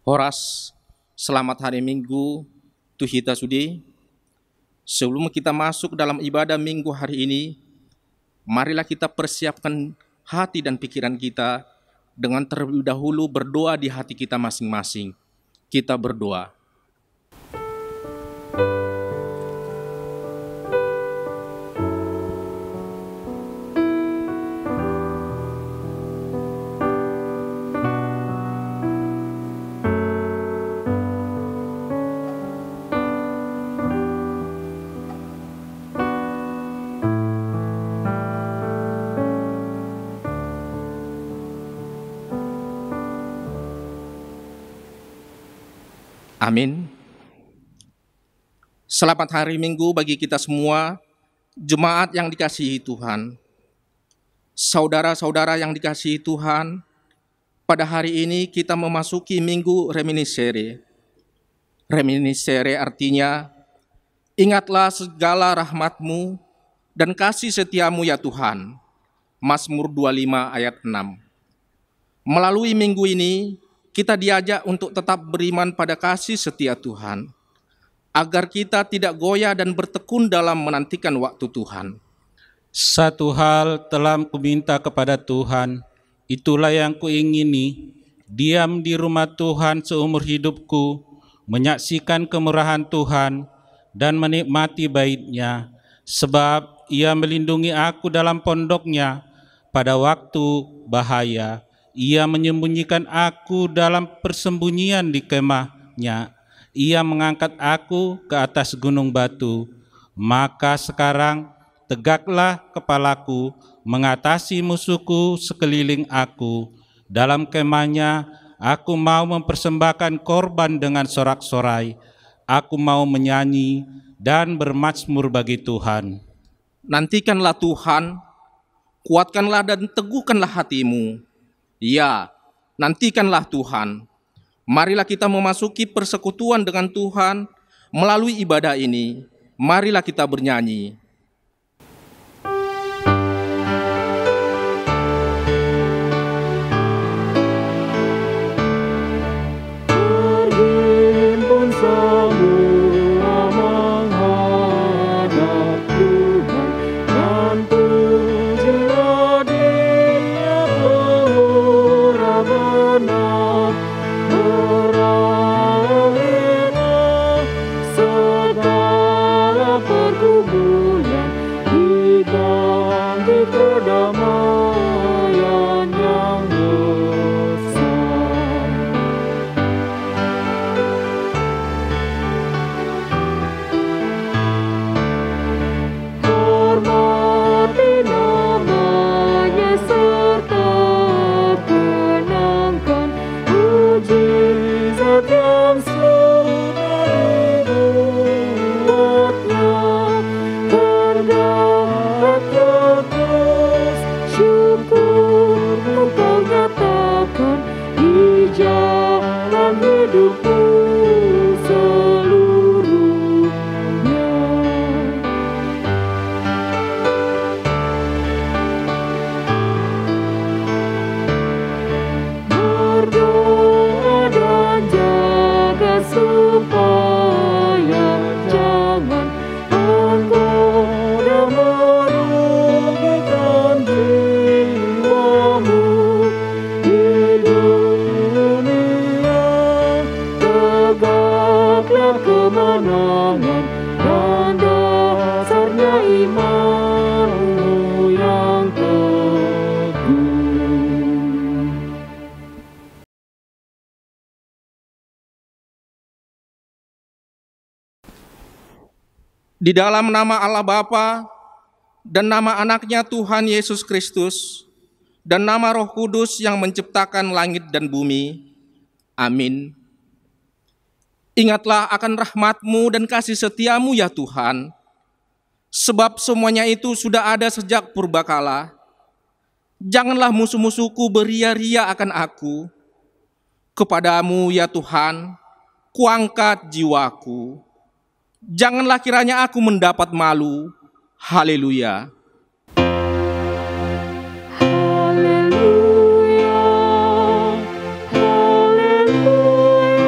Horas, selamat hari Minggu, Tuhita Sudi. Sebelum kita masuk dalam ibadah Minggu hari ini, marilah kita persiapkan hati dan pikiran kita dengan terlebih dahulu berdoa di hati kita masing-masing. Kita berdoa. Amin. Selamat hari Minggu bagi kita semua, jemaat yang dikasihi Tuhan. Saudara-saudara yang dikasihi Tuhan, pada hari ini kita memasuki Minggu Reminiscere. Reminiscere artinya, ingatlah segala rahmat-Mu dan kasih setiamu ya Tuhan. Mazmur 25 ayat 6. Melalui minggu ini, kita diajak untuk tetap beriman pada kasih setia Tuhan, agar kita tidak goyah dan bertekun dalam menantikan waktu Tuhan. Satu hal telah kuminta kepada Tuhan, itulah yang kuingini, diam di rumah Tuhan seumur hidupku, menyaksikan kemurahan Tuhan, dan menikmati bait-Nya, sebab Ia melindungi aku dalam pondok-Nya pada waktu bahaya. Ia menyembunyikan aku dalam persembunyian di kemah-Nya. Ia mengangkat aku ke atas gunung batu. Maka sekarang tegaklah kepalaku, mengatasi musuhku sekeliling aku. Dalam kemah-Nya aku mau mempersembahkan korban dengan sorak-sorai. Aku mau menyanyi dan bermazmur bagi Tuhan. Nantikanlah Tuhan, kuatkanlah dan teguhkanlah hatimu. Ya, nantikanlah Tuhan. Marilah kita memasuki persekutuan dengan Tuhan melalui ibadah ini. Marilah kita bernyanyi. Berhimpun semua menghadap Tuhan dan pujilah Dia pemurah benar. Berakhirlah segala pergumulan, diganti kedamaian yang besar. Hormati namanya serta kenangkan mujizat yang sudah dibuatnya. Tegak terus syukurmu kau nyatakan di jalan hidupmu seluruhnya. Berdoa dan jaga supaya jangan engkau dan merugikan jiwamu di dunia. Tegaklah kemenangan dan dasarnya imanmu yang teguh. Di dalam nama Allah Bapa dan nama anaknya Tuhan Yesus Kristus dan nama Roh Kudus yang menciptakan langit dan bumi. Amin. Ingatlah akan rahmat-Mu dan kasih setiamu ya Tuhan, sebab semuanya itu sudah ada sejak purbakala. Janganlah musuh-musuhku beria-ria akan aku. Kepadamu ya Tuhan, kuangkat jiwaku. Janganlah kiranya aku mendapat malu. Haleluya. Haleluya, haleluya.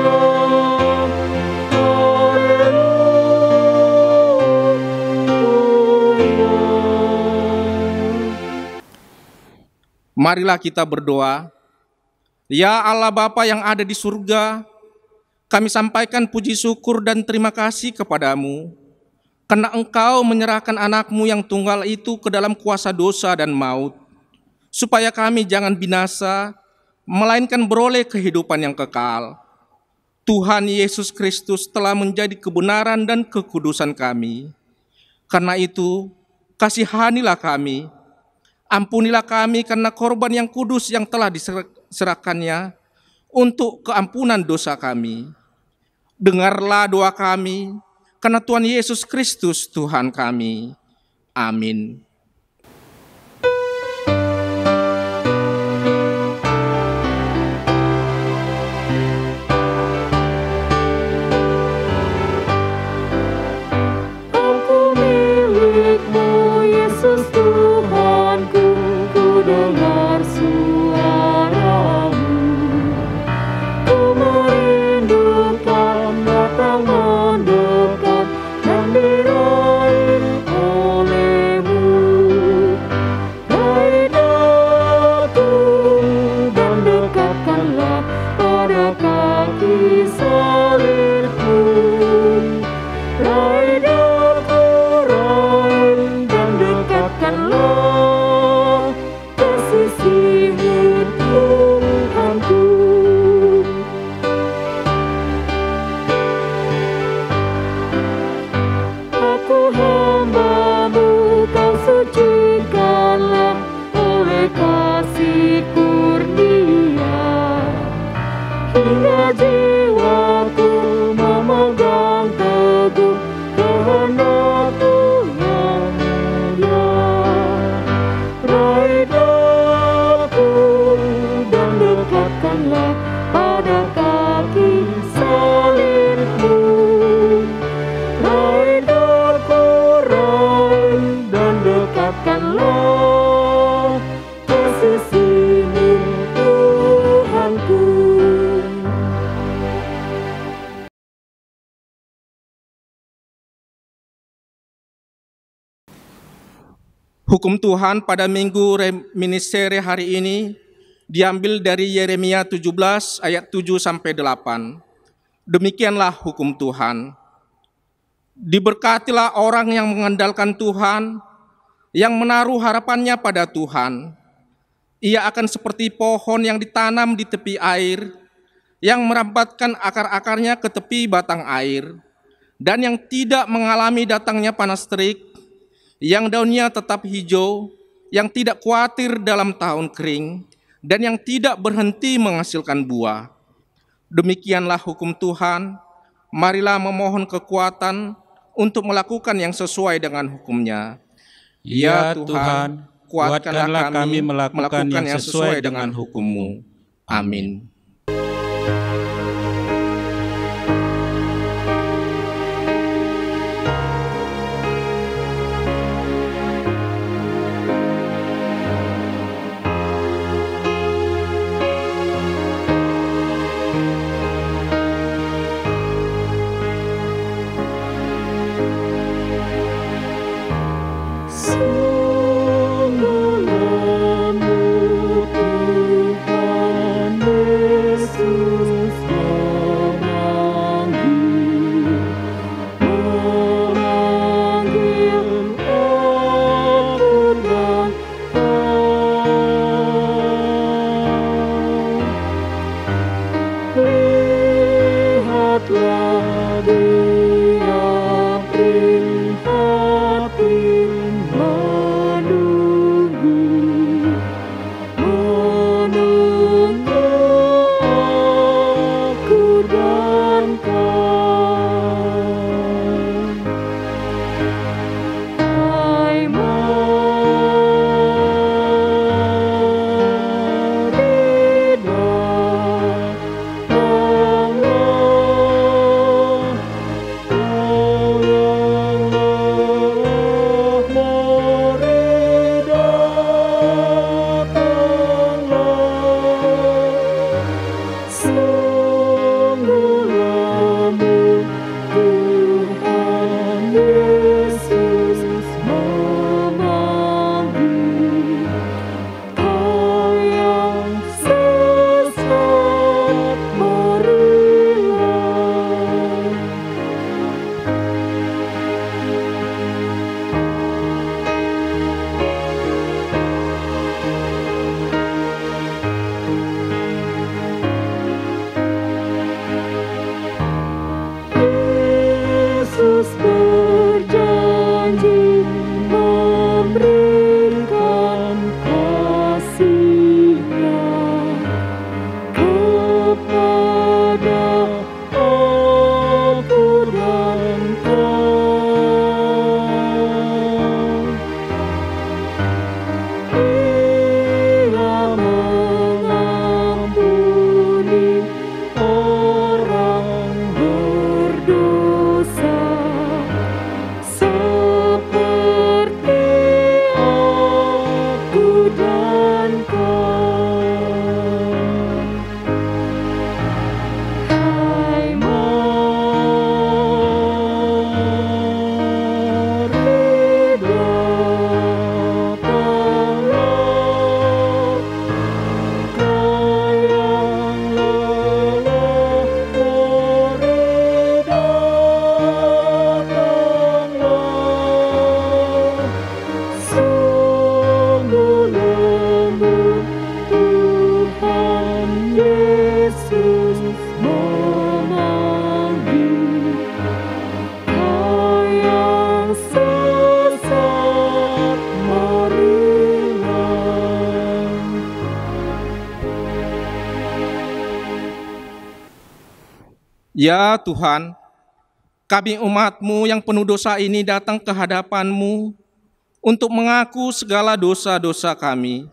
Marilah kita berdoa. Ya Allah Bapa yang ada di surga, kami sampaikan puji syukur dan terima kasih kepadamu, karena Engkau menyerahkan anak-Mu yang tunggal itu ke dalam kuasa dosa dan maut, supaya kami jangan binasa, melainkan beroleh kehidupan yang kekal. Tuhan Yesus Kristus telah menjadi kebenaran dan kekudusan kami. Karena itu, kasihanilah kami, ampunilah kami karena korban yang kudus yang telah diserahkannya untuk keampunan dosa kami. Dengarlah doa kami, karena Tuhan Yesus Kristus Tuhan kami. Amin. Aku milik-Mu, Yesus Tuhanku, ku dengar suara-Mu. Ku merindukan datang mendekat dan diraih oleh-Mu. Raih daku dan dekatkanlah pada kaki salib-Mu. Raih daku, raih dan dekatkanlah ke sisi-Mu, Tuhanku. Aku hamba-Mu, Kau sucikanlah oleh kasih kurnia, hingga jiwaku memegang teguh kehendak-Mu yang mulia. Raih daku dan dekatkanlah pada kaki salib-Mu. Raih daku, raih dan dekatkanlah ke sisi-Mu, Tuhanku. Hukum Tuhan pada minggu reminiscere hari ini diambil dari Yeremia 17 ayat 7 sampai 8. Demikianlah hukum Tuhan. Diberkatilah orang yang mengandalkan Tuhan, yang menaruh harapannya pada Tuhan. Ia akan seperti pohon yang ditanam di tepi air, yang merambatkan akar-akarnya ke tepi batang air, dan yang tidak mengalami datangnya panas terik, yang daunnya tetap hijau, yang tidak khawatir dalam tahun kering, dan yang tidak berhenti menghasilkan buah. Demikianlah hukum Tuhan. Marilah memohon kekuatan untuk melakukan yang sesuai dengan hukum-Nya. Ya Tuhan, kuatkanlah kami melakukan yang sesuai dengan hukum-Mu. Amin. Sungguh lembut Tuhan Ya Tuhan, kami umat-Mu yang penuh dosa ini datang ke hadapan-Mu untuk mengaku segala dosa-dosa kami.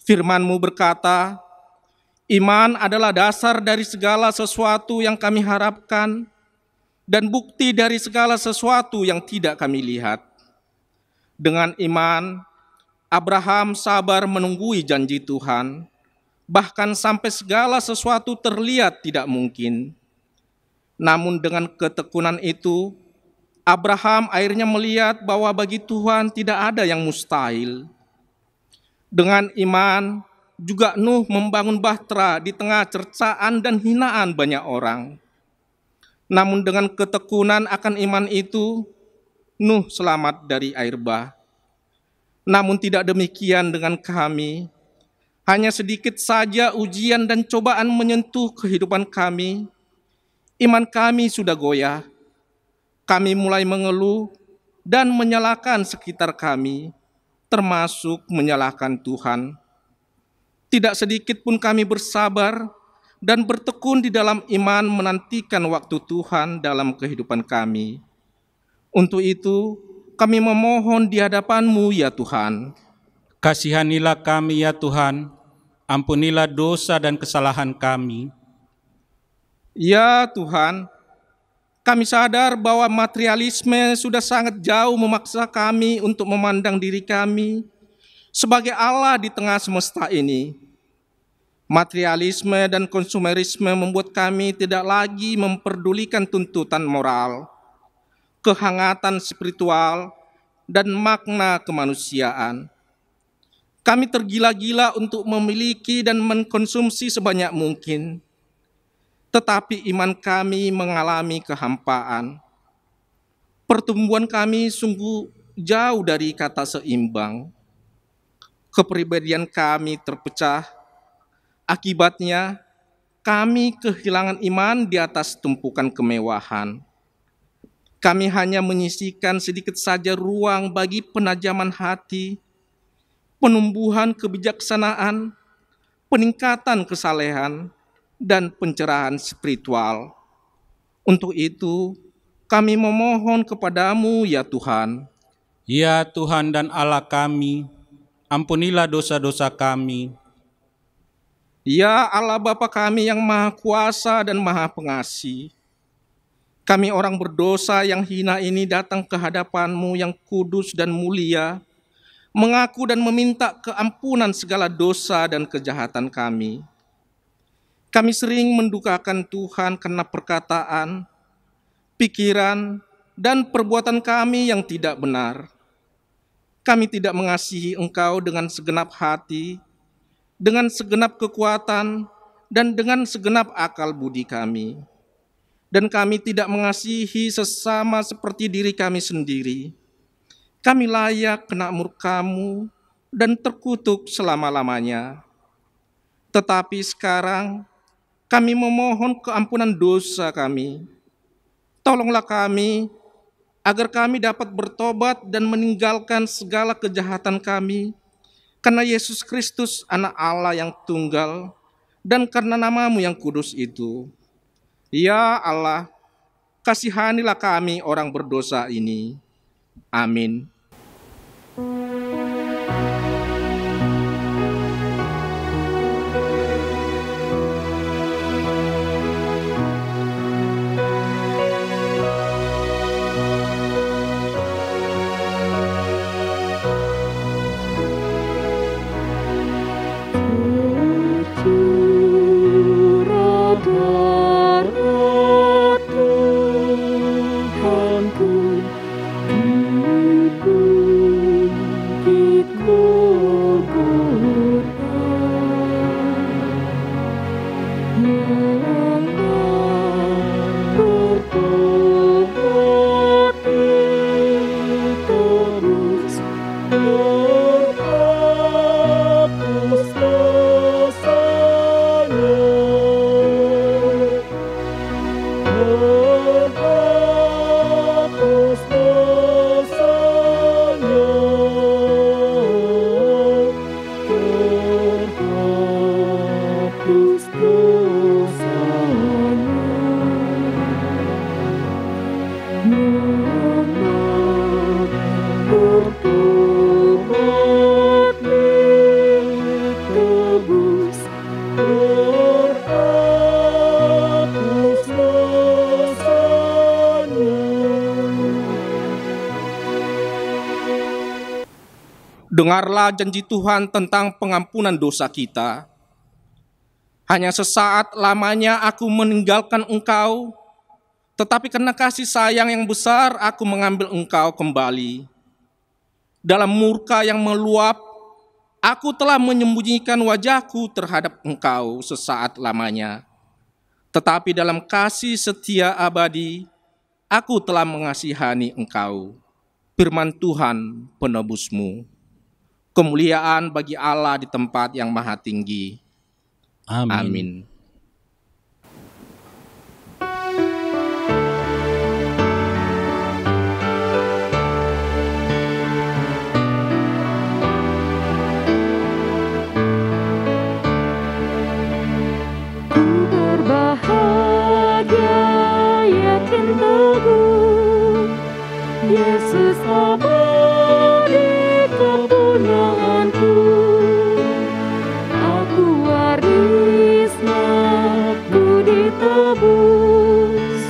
Firman-Mu berkata, iman adalah dasar dari segala sesuatu yang kami harapkan dan bukti dari segala sesuatu yang tidak kami lihat. Dengan iman, Abraham sabar menunggui janji Tuhan, bahkan sampai segala sesuatu terlihat tidak mungkin. Namun dengan ketekunan itu, Abraham akhirnya melihat bahwa bagi Tuhan tidak ada yang mustahil. Dengan iman, juga Nuh membangun bahtera di tengah cercaan dan hinaan banyak orang. Namun dengan ketekunan akan iman itu, Nuh selamat dari air bah. Namun tidak demikian dengan kami. Hanya sedikit saja ujian dan cobaan menyentuh kehidupan kami. Iman kami sudah goyah. Kami mulai mengeluh dan menyalahkan sekitar kami, termasuk menyalahkan Tuhan. Tidak sedikit pun kami bersabar dan bertekun di dalam iman menantikan waktu Tuhan dalam kehidupan kami. Untuk itu, kami memohon di hadapan-Mu ya Tuhan. Kasihanilah kami ya Tuhan, ampunilah dosa dan kesalahan kami. Ya Tuhan, kami sadar bahwa materialisme sudah sangat jauh memaksa kami untuk memandang diri kami sebagai Allah di tengah semesta ini. Materialisme dan konsumerisme membuat kami tidak lagi memperdulikan tuntutan moral, kehangatan spiritual, dan makna kemanusiaan. Kami tergila-gila untuk memiliki dan mengkonsumsi sebanyak mungkin, tetapi iman kami mengalami kehampaan. Pertumbuhan kami sungguh jauh dari kata seimbang. Kepribadian kami terpecah. Akibatnya, kami kehilangan iman di atas tumpukan kemewahan. Kami hanya menyisihkan sedikit saja ruang bagi penajaman hati, penumbuhan kebijaksanaan, peningkatan kesalehan, dan pencerahan spiritual. Untuk itu, kami memohon kepadamu ya Tuhan. Ya Tuhan dan Allah kami, ampunilah dosa-dosa kami. Ya Allah Bapa kami yang Maha Kuasa dan Maha Pengasih, kami orang berdosa yang hina ini datang ke hadapan-Mu yang kudus dan mulia, mengaku dan meminta keampunan segala dosa dan kejahatan kami. Kami sering mendukakan Tuhan karena perkataan, pikiran, dan perbuatan kami yang tidak benar. Kami tidak mengasihi Engkau dengan segenap hati, dengan segenap kekuatan, dan dengan segenap akal budi kami. Dan kami tidak mengasihi sesama seperti diri kami sendiri. Kami layak kena murka-Mu dan terkutuk selama-lamanya. Tetapi sekarang kami memohon keampunan dosa kami. Tolonglah kami agar kami dapat bertobat dan meninggalkan segala kejahatan kami, karena Yesus Kristus anak Allah yang tunggal, dan karena nama-Mu yang kudus itu. Ya Allah, kasihanilah kami orang berdosa ini. Amin. Dengarlah janji Tuhan tentang pengampunan dosa kita. Hanya sesaat lamanya aku meninggalkan Engkau, tetapi karena kasih sayang yang besar aku mengambil Engkau kembali. Dalam murka yang meluap, aku telah menyembunyikan wajahku terhadap Engkau sesaat lamanya. Tetapi dalam kasih setia abadi, aku telah mengasihani Engkau. Firman Tuhan penebusmu. Kemuliaan bagi Allah di tempat yang maha tinggi. Amin. Amin. Ku berbahagia, yakin teguh, Yesus abadi kepunyaanku. Aku warisnya, ku ditebus,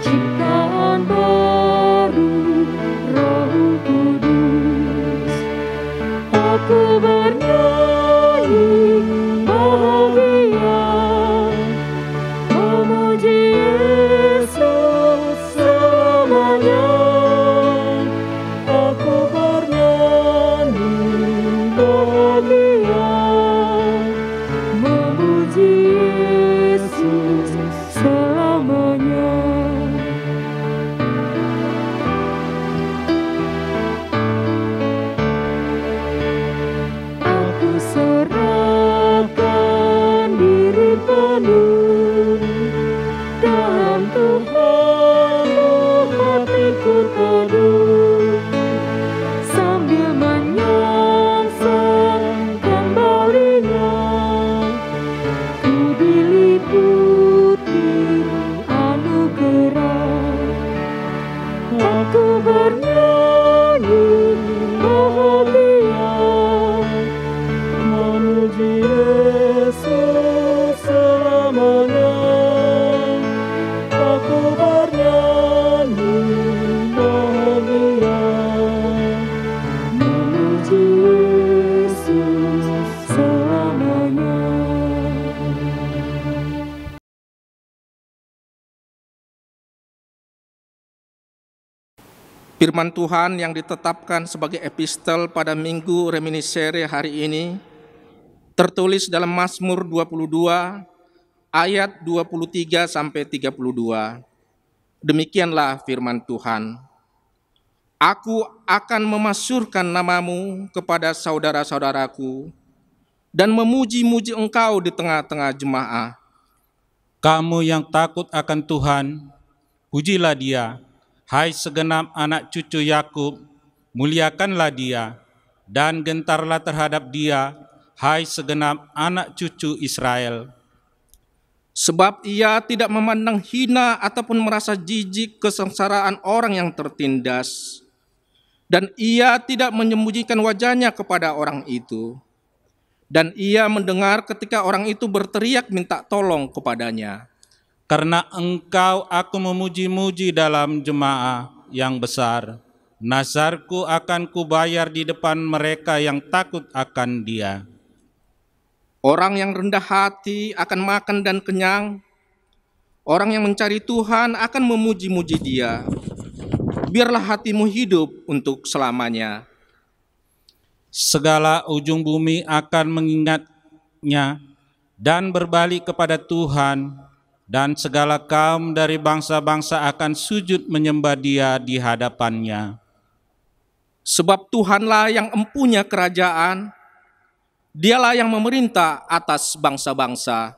ciptaan baru, Roh Kudus. Aku bernyanyi bahagia, memuji Yesus selamanya. Aku bernyanyi bahagia, memuji Yesus selamanya. Aku serahkan diri penuh dalam Tuhan, hatiku teduh, sambil menyongsong kembalinya. Ku diliputi anugerah, aku bernyanyi bahagia, memuji Yesus selamanya. Aku bernyanyi bahagia, memuji Yesus selamanya. Firman Tuhan yang ditetapkan sebagai epistel pada Minggu Reminiscere hari ini tertulis dalam Mazmur 22 ayat 23 sampai 32. Demikianlah firman Tuhan. Aku akan memasyurkan namamu kepada saudara-saudaraku dan memuji-muji Engkau di tengah-tengah jemaah. Kamu yang takut akan Tuhan, pujilah Dia. Hai segenap anak cucu Yakub, muliakanlah Dia, dan gentarlah terhadap Dia, hai segenap anak cucu Israel. Sebab Ia tidak memandang hina ataupun merasa jijik kesengsaraan orang yang tertindas, dan Ia tidak menyembunyikan wajahnya kepada orang itu. Dan Ia mendengar ketika orang itu berteriak minta tolong kepadanya. Karena Engkau aku memuji-muji dalam jemaah yang besar, nazarku akan kubayar di depan mereka yang takut akan Dia. Orang yang rendah hati akan makan dan kenyang. Orang yang mencari Tuhan akan memuji-muji Dia. Biarlah hatimu hidup untuk selamanya. Segala ujung bumi akan mengingatnya dan berbalik kepada Tuhan, dan segala kaum dari bangsa-bangsa akan sujud menyembah Dia di hadapannya. Sebab Tuhanlah yang empunya kerajaan, Dialah yang memerintah atas bangsa-bangsa.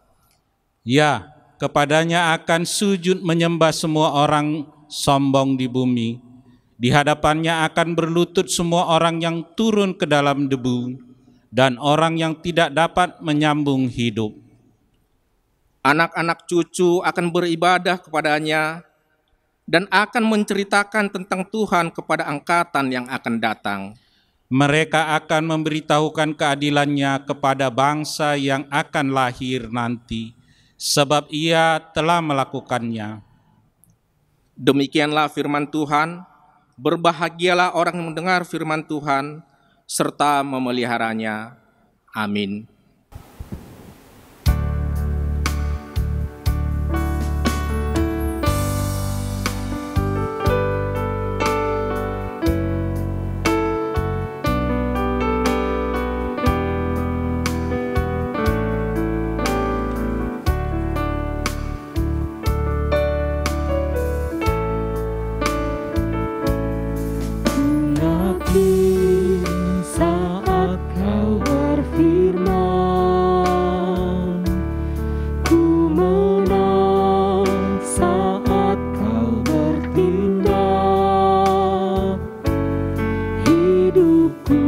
Ya, kepadanya akan sujud menyembah semua orang sombong di bumi. Di hadapannya akan berlutut semua orang yang turun ke dalam debu, dan orang yang tidak dapat menyambung hidup. Anak-anak cucu akan beribadah kepadanya dan akan menceritakan tentang Tuhan kepada angkatan yang akan datang. Mereka akan memberitahukan keadilannya kepada bangsa yang akan lahir nanti, sebab Ia telah melakukannya. Demikianlah firman Tuhan. Berbahagialah orang yang mendengar firman Tuhan serta memeliharanya. Amin. Saat kau berfirman, ku menang. Saat kau bertindak, hidupku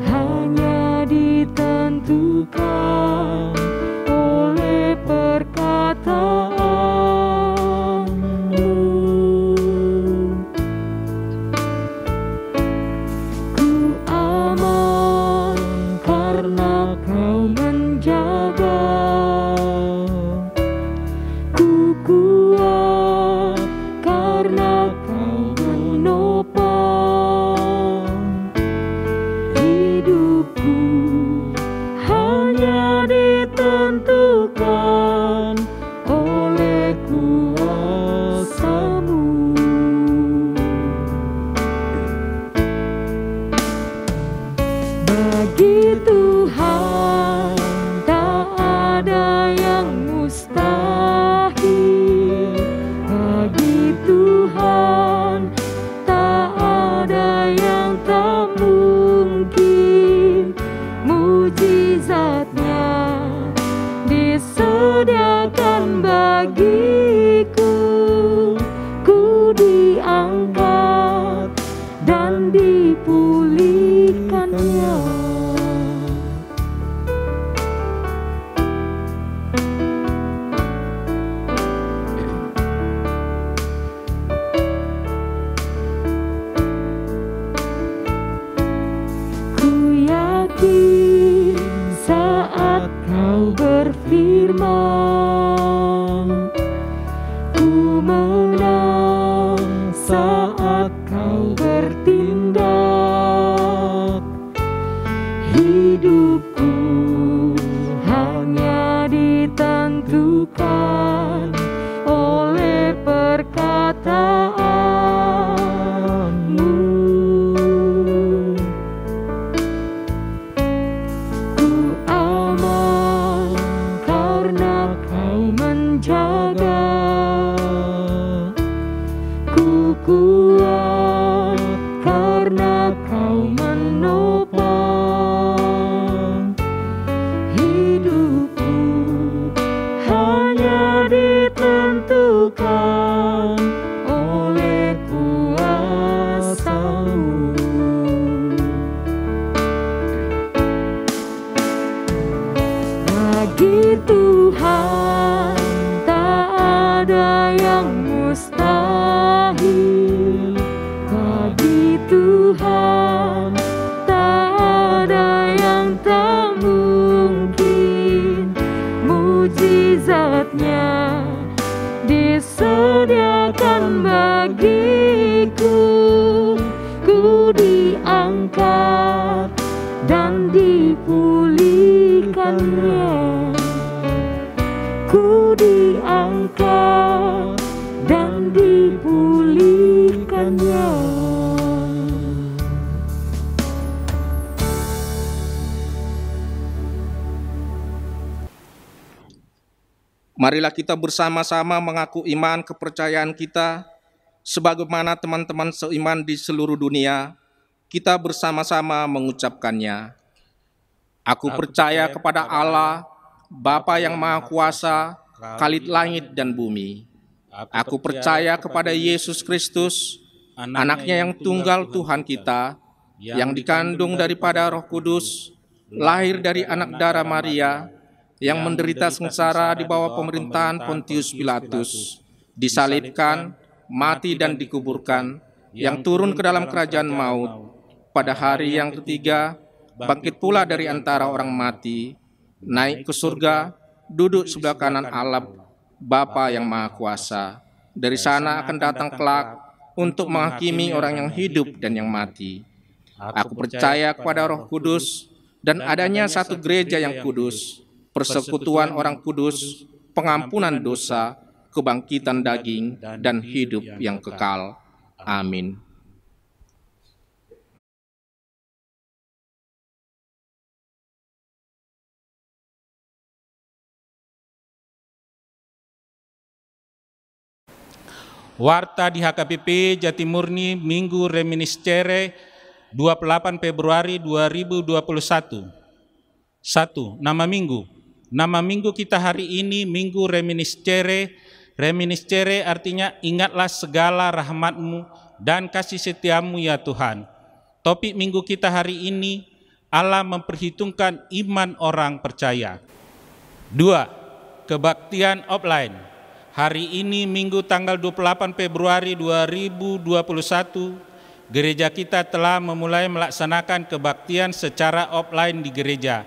hanya ditentukan oleh perkataanmu. Karena kau menjaga, ku kuat karena kau menopang. Hidupku hanya ditentukan oleh kuasa-Mu. Bagi Tuhan tak ada yang mustahil. Bagi Tuhan tak ada yang tak mungkin. Mujizat-Nya disediakan bagiku. Ku diangkat dan dipulihkannya. Saat kau berfirman, ku menang. Saat kau bertindak, hidupku hanya ditentukan oleh perkataanmu. Jaga, ku kuat karena kau menopang. Hidupku hanya ditentukan oleh kuasa-Mu. Bagi Tuhan ada yang mustahil. Bagi Tuhan tak ada yang tak mungkin. Mujizat-Nya disediakan bagiku. Ku diangkat dan dipulihkannya. Ku diangkat dan dipulihkannya. Marilah kita bersama-sama mengaku iman kepercayaan kita, sebagaimana teman-teman seiman di seluruh dunia, kita bersama-sama mengucapkannya. Aku percaya kepada Allah, Bapa yang Maha Kuasa, Khalid langit dan bumi. Aku percaya kepada Yesus Kristus, Anaknya yang tunggal Tuhan kita, yang dikandung daripada Roh Kudus, lahir dari anak darah Maria, yang menderita sengsara di bawah pemerintahan Pontius Pilatus, disalibkan, mati dan dikuburkan, yang turun ke dalam kerajaan maut, pada hari yang ketiga, bangkit pula dari antara orang mati, naik ke surga, duduk sebelah kanan Allah, Bapa yang Maha Kuasa. Dari sana akan datang kelak untuk menghakimi orang yang hidup dan yang mati. Aku percaya kepada Roh Kudus dan adanya satu gereja yang kudus, persekutuan orang kudus, pengampunan dosa, kebangkitan daging, dan hidup yang kekal. Amin. Warta di HKBP Jatimurni Minggu Reminiscere 28 Februari 2021. 1. Nama Minggu. Nama Minggu kita hari ini Minggu Reminiscere. Reminiscere artinya ingatlah segala rahmat-Mu dan kasih setiamu ya Tuhan. Topik Minggu kita hari ini, Allah memperhitungkan iman orang percaya. 2. Kebaktian offline. Hari ini Minggu tanggal 28 Februari 2021, gereja kita telah memulai melaksanakan kebaktian secara offline di gereja.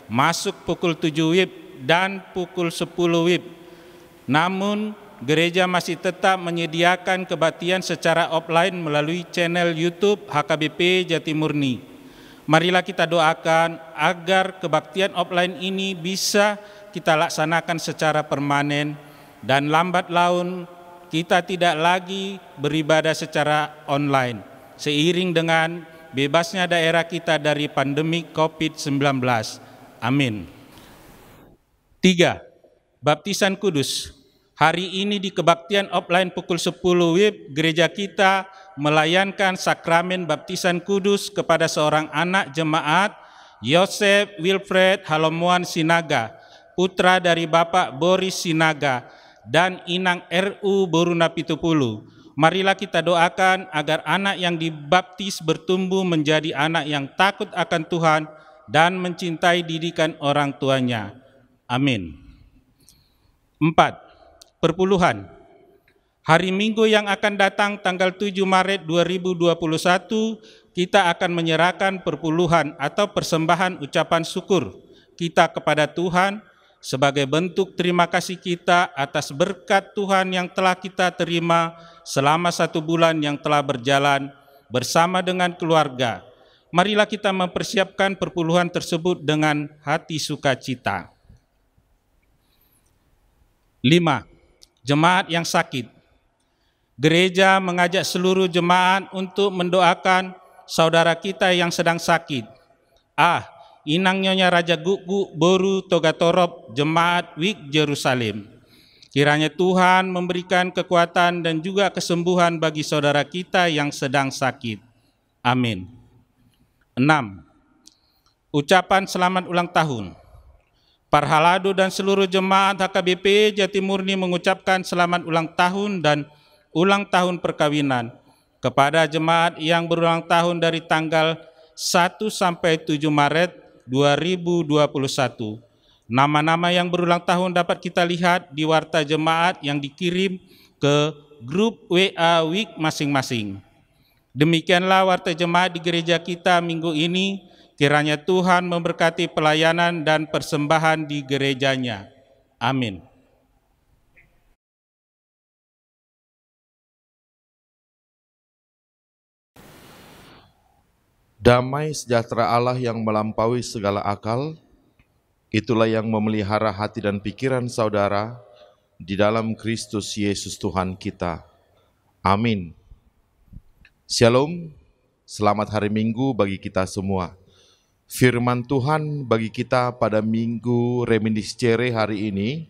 Masuk pukul 7 WIB dan pukul 10 WIB. Namun, gereja masih tetap menyediakan kebaktian secara offline melalui channel YouTube HKBP Jatimurni. Marilah kita doakan agar kebaktian offline ini bisa kita laksanakan secara permanen, dan lambat laun kita tidak lagi beribadah secara online seiring dengan bebasnya daerah kita dari pandemi COVID-19. Amin. 3. Baptisan Kudus. Hari ini di kebaktian offline pukul 10 WIB, gereja kita melayankan sakramen baptisan kudus kepada seorang anak jemaat, Yosef Wilfred Halomuan Sinaga, putra dari Bapak Boris Sinaga, dan Inang RU Boruna Pitupulu. Marilah kita doakan agar anak yang dibaptis bertumbuh menjadi anak yang takut akan Tuhan dan mencintai didikan orang tuanya. Amin. 4. Perpuluhan. Hari Minggu yang akan datang tanggal 7 Maret 2021, kita akan menyerahkan perpuluhan atau persembahan ucapan syukur kita kepada Tuhan sebagai bentuk terima kasih kita atas berkat Tuhan yang telah kita terima selama 1 bulan yang telah berjalan bersama dengan keluarga. Marilah kita mempersiapkan perpuluhan tersebut dengan hati sukacita. 5. Jemaat yang sakit. Gereja mengajak seluruh jemaat untuk mendoakan saudara kita yang sedang sakit. Inang Nyonya Raja Gugu Boru Togatorop Jemaat Wik Jerusalem. Kiranya Tuhan memberikan kekuatan dan juga kesembuhan bagi saudara kita yang sedang sakit. Amin. 6. Ucapan selamat ulang tahun. Parhalado dan seluruh jemaat HKBP Jatimurni mengucapkan selamat ulang tahun dan ulang tahun perkawinan kepada jemaat yang berulang tahun dari tanggal 1 sampai 7 Maret 2021. Nama-nama yang berulang tahun dapat kita lihat di warta jemaat yang dikirim ke grup WA Week masing-masing. Demikianlah warta jemaat di gereja kita minggu ini. Kiranya Tuhan memberkati pelayanan dan persembahan di gerejanya. Amin. Damai sejahtera Allah yang melampaui segala akal, itulah yang memelihara hati dan pikiran saudara di dalam Kristus Yesus Tuhan kita. Amin. Shalom, selamat hari Minggu bagi kita semua. Firman Tuhan bagi kita pada Minggu Reminiscere hari ini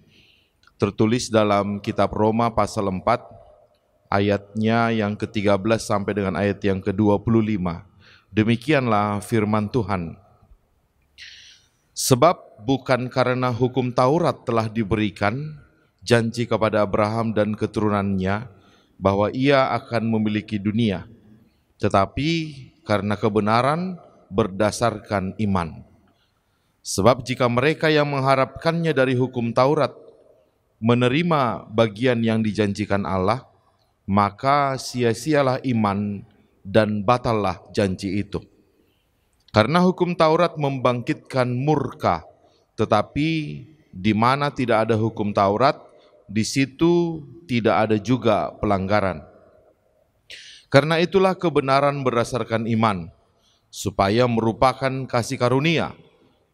tertulis dalam kitab Roma pasal 4, ayatnya yang ke-13 sampai dengan ayat yang ke-25. Demikianlah firman Tuhan. Sebab bukan karena hukum Taurat telah diberikan janji kepada Abraham dan keturunannya bahwa ia akan memiliki dunia, tetapi karena kebenaran berdasarkan iman. Sebab jika mereka yang mengharapkannya dari hukum Taurat menerima bagian yang dijanjikan Allah, maka sia-sialah iman dan batallah janji itu. Karena hukum Taurat membangkitkan murka, tetapi di mana tidak ada hukum Taurat, di situ tidak ada juga pelanggaran. Karena itulah kebenaran berdasarkan iman. supaya merupakan kasih karunia,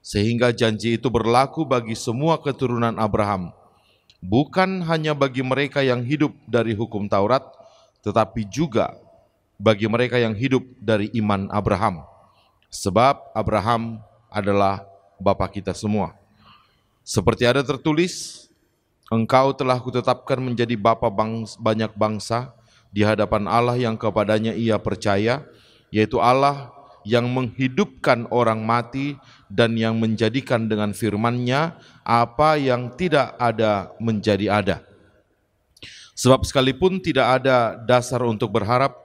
sehingga janji itu berlaku bagi semua keturunan Abraham, bukan hanya bagi mereka yang hidup dari hukum Taurat, tetapi juga bagi mereka yang hidup dari iman Abraham. Sebab Abraham adalah bapa kita semua. Seperti ada tertulis, engkau telah kutetapkan menjadi bapa banyak bangsa di hadapan Allah yang kepadanya ia percaya, yaitu Allah yang menghidupkan orang mati dan yang menjadikan dengan firman-Nya apa yang tidak ada menjadi ada. Sebab sekalipun tidak ada dasar untuk berharap,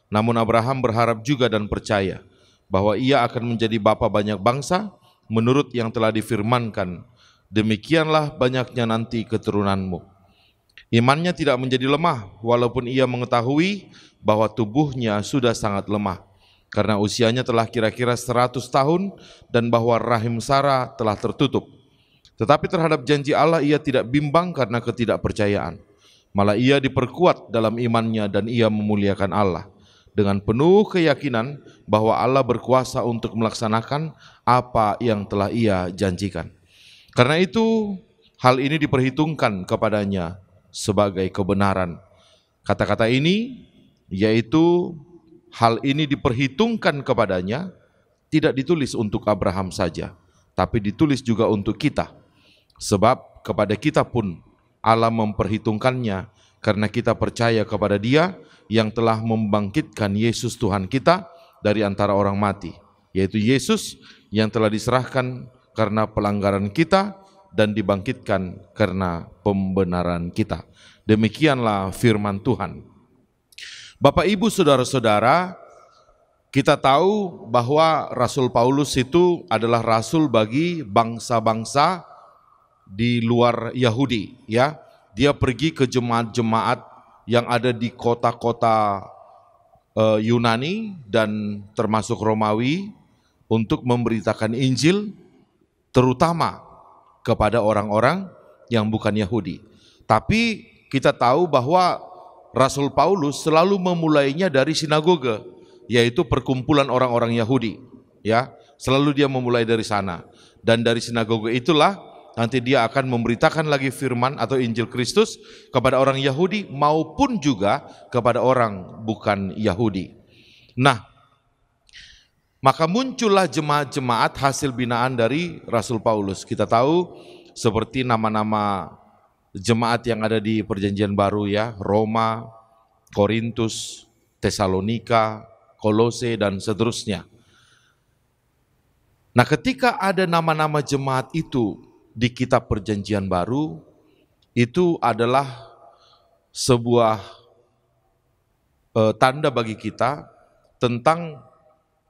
namun Abraham berharap juga dan percaya bahwa ia akan menjadi bapa banyak bangsa menurut yang telah difirmankan, demikianlah banyaknya nanti keturunanmu. Imannya tidak menjadi lemah walaupun ia mengetahui bahwa tubuhnya sudah sangat lemah, karena usianya telah kira-kira 100 tahun dan bahwa rahim Sarah telah tertutup. Tetapi terhadap janji Allah ia tidak bimbang karena ketidakpercayaan. Malah ia diperkuat dalam imannya dan ia memuliakan Allah dengan penuh keyakinan bahwa Allah berkuasa untuk melaksanakan apa yang telah ia janjikan. Karena itu hal ini diperhitungkan kepadanya sebagai kebenaran. Kata-kata ini yaitu hal ini diperhitungkan kepadanya tidak ditulis untuk Abraham saja, tapi ditulis juga untuk kita. Sebab kepada kita pun Allah memperhitungkannya karena kita percaya kepada Dia yang telah membangkitkan Yesus Tuhan kita dari antara orang mati, yaitu Yesus yang telah diserahkan karena pelanggaran kita dan dibangkitkan karena pembenaran kita. Demikianlah firman Tuhan. Bapak, Ibu, saudara-saudara, kita tahu bahwa Rasul Paulus itu adalah rasul bagi bangsa-bangsa di luar Yahudi, ya. Dia pergi ke jemaat-jemaat yang ada di kota-kota Yunani dan termasuk Romawi untuk memberitakan Injil, terutama kepada orang-orang yang bukan Yahudi. Tapi kita tahu bahwa Rasul Paulus selalu memulainya dari sinagoge, yaitu perkumpulan orang-orang Yahudi, ya. Selalu dia memulai dari sana, dan dari sinagoge itulah nanti dia akan memberitakan lagi firman atau Injil Kristus kepada orang Yahudi maupun juga kepada orang bukan Yahudi. Nah, maka muncullah jemaat-jemaat hasil binaan dari Rasul Paulus. Kita tahu seperti nama-nama jemaat yang ada di Perjanjian Baru, ya, Roma, Korintus, Tesalonika, Kolose, dan seterusnya. Nah, ketika ada nama-nama jemaat itu di kitab Perjanjian Baru, itu adalah sebuah tanda bagi kita tentang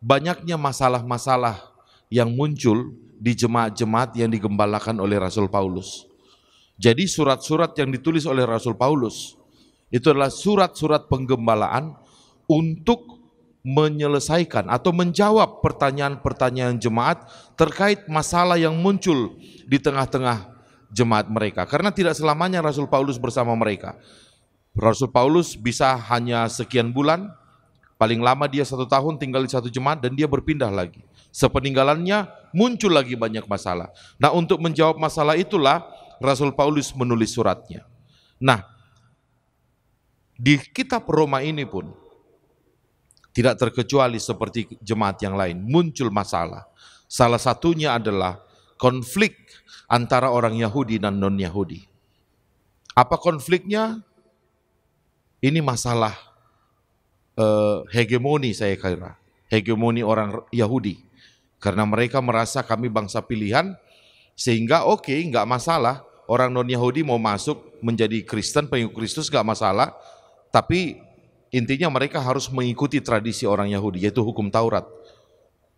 banyaknya masalah-masalah yang muncul di jemaat-jemaat yang digembalakan oleh Rasul Paulus. Jadi surat-surat yang ditulis oleh Rasul Paulus itu adalah surat-surat penggembalaan untuk menyelesaikan atau menjawab pertanyaan-pertanyaan jemaat terkait masalah yang muncul di tengah-tengah jemaat mereka. Karena tidak selamanya Rasul Paulus bersama mereka. Rasul Paulus bisa hanya sekian bulan, paling lama dia 1 tahun tinggal di satu jemaat dan dia berpindah lagi. Sepeninggalannya muncul lagi banyak masalah. Nah, untuk menjawab masalah itulah Rasul Paulus menulis suratnya. Nah, di kitab Roma ini pun tidak terkecuali seperti jemaat yang lain, muncul masalah. Salah satunya adalah konflik antara orang Yahudi dan non-Yahudi. Apa konfliknya? Ini masalah hegemoni, saya kira. Hegemoni orang Yahudi. Karena mereka merasa kami bangsa pilihan, sehingga oke, nggak masalah. Orang non-Yahudi mau masuk menjadi Kristen, pengikut Kristus, nggak masalah. Tapi intinya mereka harus mengikuti tradisi orang Yahudi, yaitu hukum Taurat.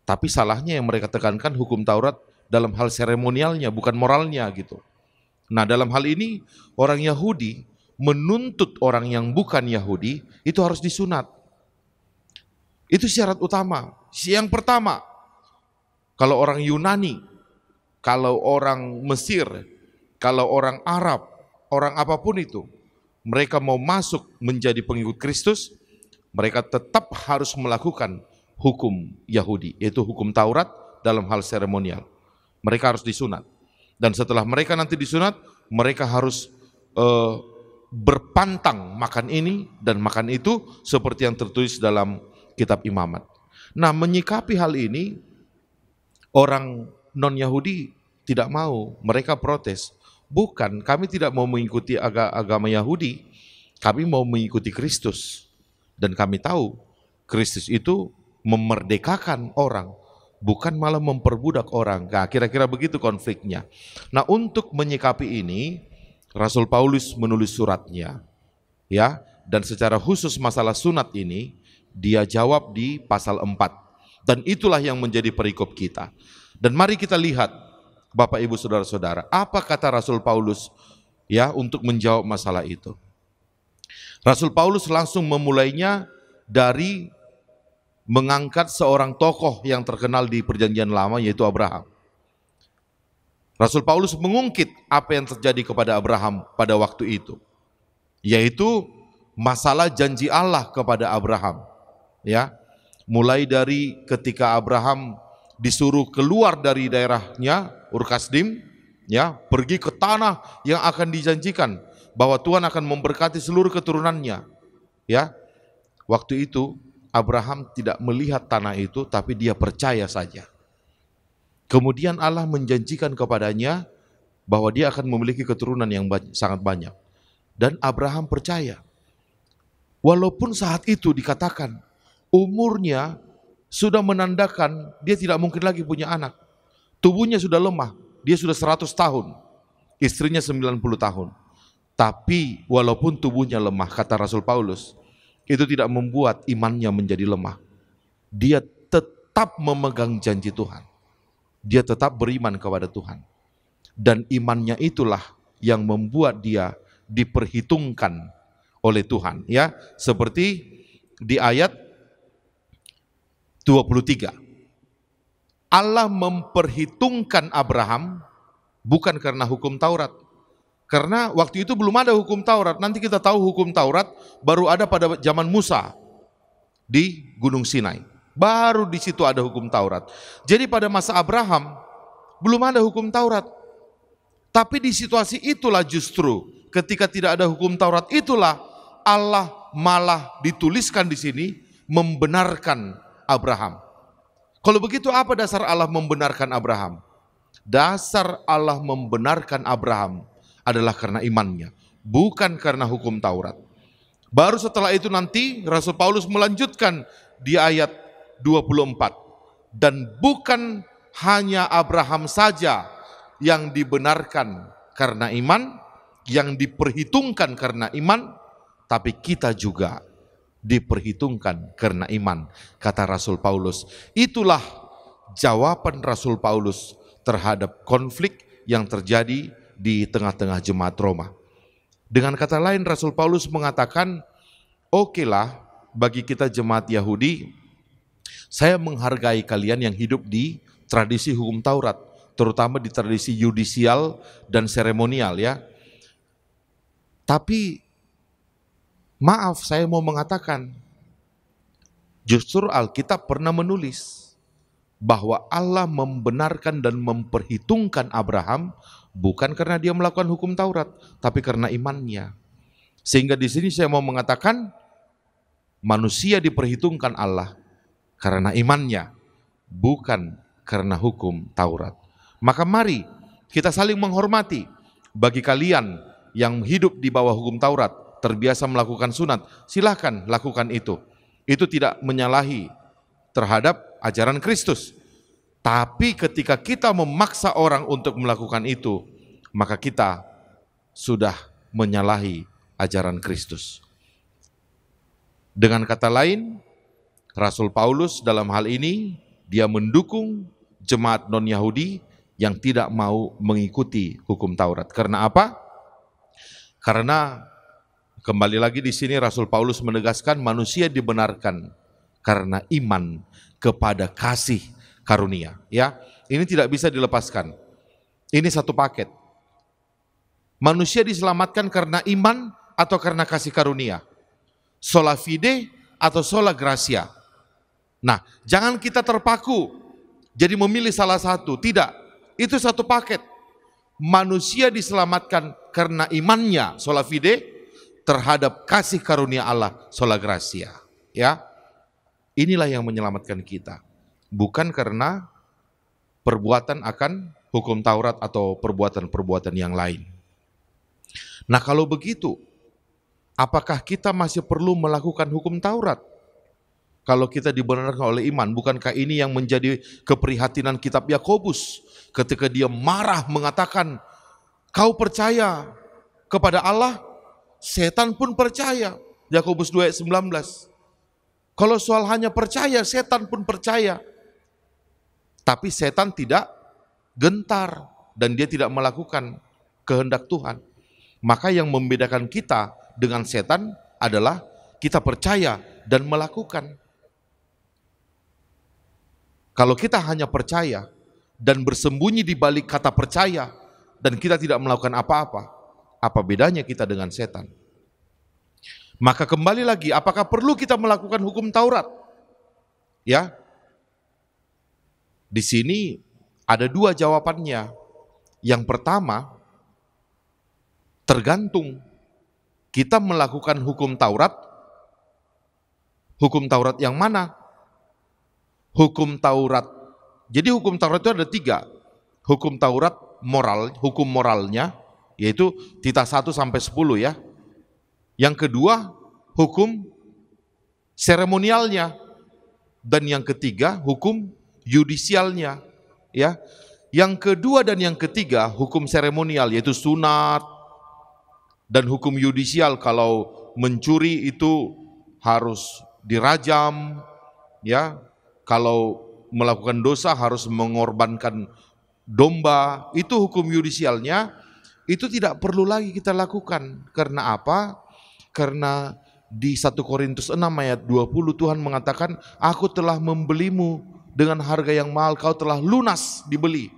Tapi salahnya yang mereka tekankan hukum Taurat dalam hal seremonialnya, bukan moralnya gitu. Nah, dalam hal ini orang Yahudi menuntut orang yang bukan Yahudi itu harus disunat. Itu syarat utama. Yang pertama, kalau orang Yunani, kalau orang Mesir, kalau orang Arab, orang apapun itu, mereka mau masuk menjadi pengikut Kristus, mereka tetap harus melakukan hukum Yahudi, yaitu hukum Taurat dalam hal seremonial. Mereka harus disunat. Dan setelah mereka nanti disunat, mereka harus berpantang makan ini dan makan itu seperti yang tertulis dalam kitab imamat. Nah, menyikapi hal ini, orang non-Yahudi tidak mau, mereka protes. Bukan, kami tidak mau mengikuti agama Yahudi, kami mau mengikuti Kristus. Dan kami tahu Kristus itu memerdekakan orang, bukan malah memperbudak orang. Nah, kira-kira begitu konfliknya. Nah, untuk menyikapi ini, Rasul Paulus menulis suratnya, ya, dan secara khusus masalah sunat ini dia jawab di pasal 4. Dan itulah yang menjadi perikop kita. Dan mari kita lihat, Bapak Ibu Saudara-saudara, apa kata Rasul Paulus ya untuk menjawab masalah itu. Rasul Paulus langsung memulainya dari mengangkat seorang tokoh yang terkenal di Perjanjian Lama, yaitu Abraham. Rasul Paulus mengungkit apa yang terjadi kepada Abraham pada waktu itu, yaitu masalah janji Allah kepada Abraham. Ya, mulai dari ketika Abraham disuruh keluar dari daerahnya Ur Kasdim, ya, pergi ke tanah yang akan dijanjikan, bahwa Tuhan akan memberkati seluruh keturunannya. Ya, waktu itu Abraham tidak melihat tanah itu, tapi dia percaya saja. Kemudian Allah menjanjikan kepadanya bahwa dia akan memiliki keturunan yang sangat banyak. Dan Abraham percaya. Walaupun saat itu dikatakan umurnya sudah menandakan dia tidak mungkin lagi punya anak. Tubuhnya sudah lemah, dia sudah 100 tahun, istrinya 90 tahun. Tapi walaupun tubuhnya lemah, kata Rasul Paulus, itu tidak membuat imannya menjadi lemah. Dia tetap memegang janji Tuhan. Dia tetap beriman kepada Tuhan. Dan imannya itulah yang membuat dia diperhitungkan oleh Tuhan. Ya, seperti di ayat 23. Allah memperhitungkan Abraham bukan karena hukum Taurat. Karena waktu itu belum ada hukum Taurat. Nanti kita tahu hukum Taurat baru ada pada zaman Musa di Gunung Sinai. Baru di situ ada hukum Taurat. Jadi pada masa Abraham belum ada hukum Taurat. Tapi di situasi itulah justru ketika tidak ada hukum Taurat itulah Allah malah dituliskan di sini membenarkan Abraham. Kalau begitu apa dasar Allah membenarkan Abraham? Dasar Allah membenarkan Abraham adalah karena imannya, bukan karena hukum Taurat. Baru setelah itu nanti Rasul Paulus melanjutkan di ayat 24. Dan bukan hanya Abraham saja yang dibenarkan karena iman, yang diperhitungkan karena iman, tapi kita juga diperhitungkan karena iman, kata Rasul Paulus. Itulah jawaban Rasul Paulus terhadap konflik yang terjadi di tengah-tengah jemaat Roma. Dengan kata lain, Rasul Paulus mengatakan, okelah bagi kita jemaat Yahudi, saya menghargai kalian yang hidup di tradisi hukum Taurat, terutama di tradisi yudisial dan seremonial, ya. Tapi maaf, saya mau mengatakan, justru Alkitab pernah menulis bahwa Allah membenarkan dan memperhitungkan Abraham bukan karena dia melakukan hukum Taurat, tapi karena imannya. Sehingga di sini saya mau mengatakan, manusia diperhitungkan Allah karena imannya, bukan karena hukum Taurat. Maka mari kita saling menghormati. Bagi kalian yang hidup di bawah hukum Taurat, terbiasa melakukan sunat, silahkan lakukan itu. Itu tidak menyalahi terhadap ajaran Kristus. Tapi ketika kita memaksa orang untuk melakukan itu, maka kita sudah menyalahi ajaran Kristus. Dengan kata lain, Rasul Paulus dalam hal ini, dia mendukung jemaat non-Yahudi yang tidak mau mengikuti hukum Taurat. Karena apa? Karena kembali lagi di sini Rasul Paulus menegaskan manusia dibenarkan karena iman kepada kasih karunia, ya. Ini tidak bisa dilepaskan. Ini satu paket. Manusia diselamatkan karena iman atau karena kasih karunia. Sola fide atau sola gratia. Nah, jangan kita terpaku jadi memilih salah satu. Tidak, itu satu paket. Manusia diselamatkan karena imannya, sola fide, terhadap kasih karunia Allah, sola gratia. Ya, inilah yang menyelamatkan kita. Bukan karena perbuatan akan hukum Taurat atau perbuatan-perbuatan yang lain. Nah, kalau begitu, apakah kita masih perlu melakukan hukum Taurat? Kalau kita dibenarkan oleh iman, bukankah ini yang menjadi keprihatinan kitab Yakobus ketika dia marah mengatakan, kau percaya kepada Allah, setan pun percaya. Yakobus 2 ayat 19. Kalau soal hanya percaya, setan pun percaya. Tapi setan tidak gentar dan dia tidak melakukan kehendak Tuhan. Maka yang membedakan kita dengan setan adalah kita percaya dan melakukan. Kalau kita hanya percaya dan bersembunyi di balik kata percaya dan kita tidak melakukan apa-apa, apa bedanya kita dengan setan? Maka kembali lagi, apakah perlu kita melakukan hukum Taurat? Ya, di sini ada dua jawabannya. Yang pertama, tergantung kita melakukan hukum Taurat yang mana? Hukum Taurat. Jadi hukum Taurat itu ada 3. Hukum Taurat moral, hukum moralnya, yaitu Tita 1 sampai 10 ya. Yang kedua, hukum seremonialnya. Dan yang ketiga, hukum yudisialnya. Ya. Yang kedua dan yang ketiga, hukum seremonial, yaitu sunat, dan hukum yudisial, kalau mencuri itu harus dirajam, ya. Kalau melakukan dosa harus mengorbankan domba, itu hukum yudisialnya, itu tidak perlu lagi kita lakukan. Karena apa? Karena di 1 Korintus 6 ayat 20 Tuhan mengatakan, aku telah membelimu dengan harga yang mahal, kau telah lunas dibeli.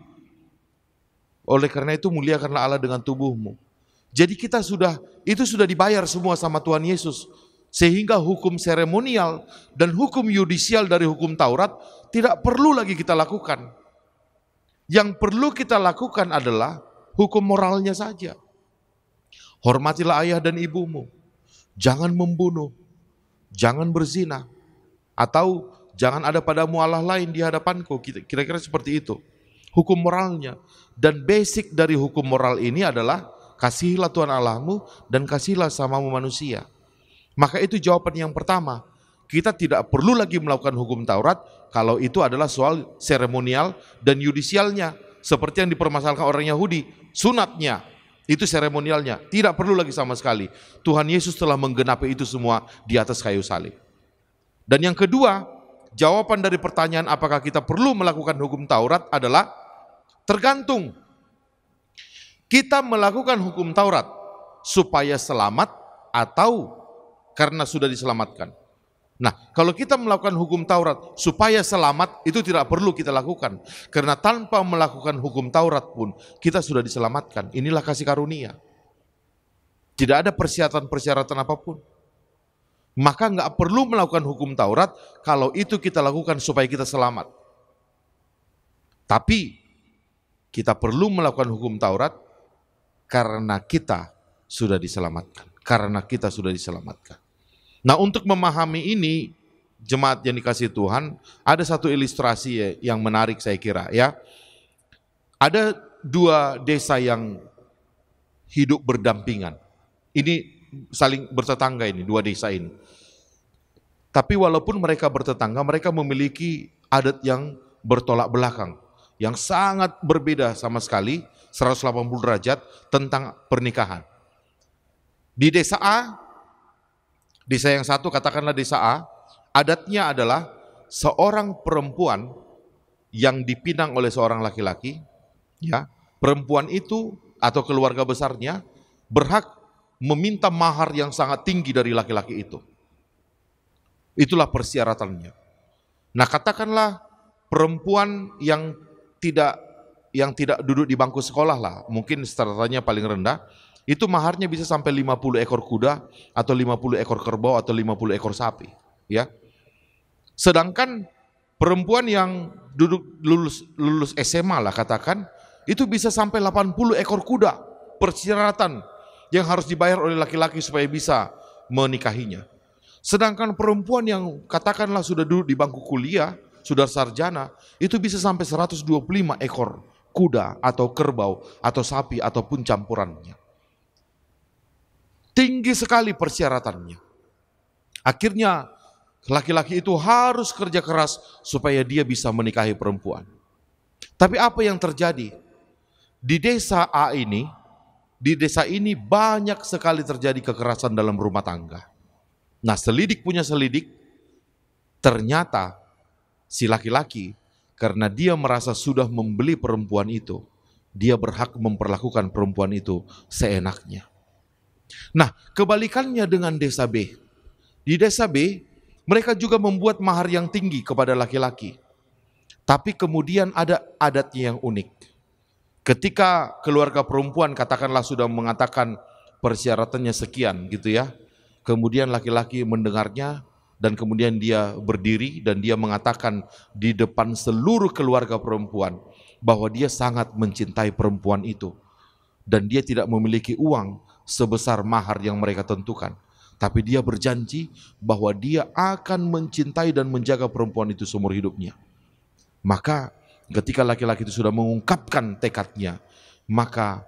Oleh karena itu muliakanlah Allah dengan tubuhmu. Jadi itu sudah dibayar semua sama Tuhan Yesus. Sehingga hukum seremonial dan hukum yudisial dari hukum Taurat tidak perlu lagi kita lakukan. Yang perlu kita lakukan adalah hukum moralnya saja. Hormatilah ayah dan ibumu, jangan membunuh, jangan berzina, atau jangan ada padamu Allah lain di hadapanku. Kira-kira seperti itu hukum moralnya. Dan basic dari hukum moral ini adalah kasihilah Tuhan Allahmu dan kasihilah samamu manusia. Maka itu jawaban yang pertama. Kita tidak perlu lagi melakukan hukum Taurat kalau itu adalah soal seremonial dan yudisialnya. Seperti yang dipermasalahkan orang Yahudi, sunatnya, itu seremonialnya. Tidak perlu lagi sama sekali. Tuhan Yesus telah menggenapi itu semua di atas kayu salib. Dan yang kedua, jawaban dari pertanyaan apakah kita perlu melakukan hukum Taurat adalah tergantung. Kita melakukan hukum Taurat supaya selamat atau karena sudah diselamatkan. Nah, kalau kita melakukan hukum Taurat supaya selamat, itu tidak perlu kita lakukan. Karena tanpa melakukan hukum Taurat pun kita sudah diselamatkan. Inilah kasih karunia. Tidak ada persyaratan apapun. Maka nggak perlu melakukan hukum Taurat kalau itu kita lakukan supaya kita selamat. Tapi kita perlu melakukan hukum Taurat karena kita sudah diselamatkan. Karena kita sudah diselamatkan. Nah, untuk memahami ini, jemaat yang dikasihi Tuhan, ada satu ilustrasi yang menarik saya kira ya. Ada 2 desa yang hidup berdampingan. Ini saling bertetangga ini, 2 desa ini. Tapi walaupun mereka bertetangga, mereka memiliki adat yang bertolak belakang, yang sangat berbeda sama sekali, 180 derajat tentang pernikahan. Di desa A, desa yang satu, katakanlah desa A, adatnya adalah seorang perempuan yang dipinang oleh seorang laki-laki, ya, perempuan itu atau keluarga besarnya berhak meminta mahar yang sangat tinggi dari laki-laki itu. Itulah persyaratannya. Nah, katakanlah perempuan yang tidak duduk di bangku sekolah lah, mungkin startanya paling rendah, itu maharnya bisa sampai 50 ekor kuda atau 50 ekor kerbau atau 50 ekor sapi, ya. Sedangkan perempuan yang lulus SMA lah katakan, itu bisa sampai 80 ekor kuda persyaratan yang harus dibayar oleh laki-laki supaya bisa menikahinya. Sedangkan perempuan yang katakanlah sudah duduk di bangku kuliah, sudah sarjana, itu bisa sampai 125 ekor kuda atau kerbau atau sapi ataupun campurannya. Tinggi sekali persyaratannya. Akhirnya laki-laki itu harus kerja keras supaya dia bisa menikahi perempuan. Tapi apa yang terjadi? Di desa A ini, di desa ini banyak sekali terjadi kekerasan dalam rumah tangga. Nah, selidik punya selidik, ternyata si laki-laki karena dia merasa sudah membeli perempuan itu, dia berhak memperlakukan perempuan itu seenaknya. Nah, kebalikannya dengan desa B. Di desa B, mereka juga membuat mahar yang tinggi kepada laki-laki. Tapi kemudian ada adatnya yang unik. Ketika keluarga perempuan katakanlah sudah mengatakan persyaratannya sekian gitu ya. Kemudian laki-laki mendengarnya dan kemudian dia berdiri dan dia mengatakan di depan seluruh keluarga perempuan bahwa dia sangat mencintai perempuan itu. Dan dia tidak memiliki uang sebesar mahar yang mereka tentukan. Tapi dia berjanji bahwa dia akan mencintai dan menjaga perempuan itu seumur hidupnya. Maka ketika laki-laki itu sudah mengungkapkan tekadnya, maka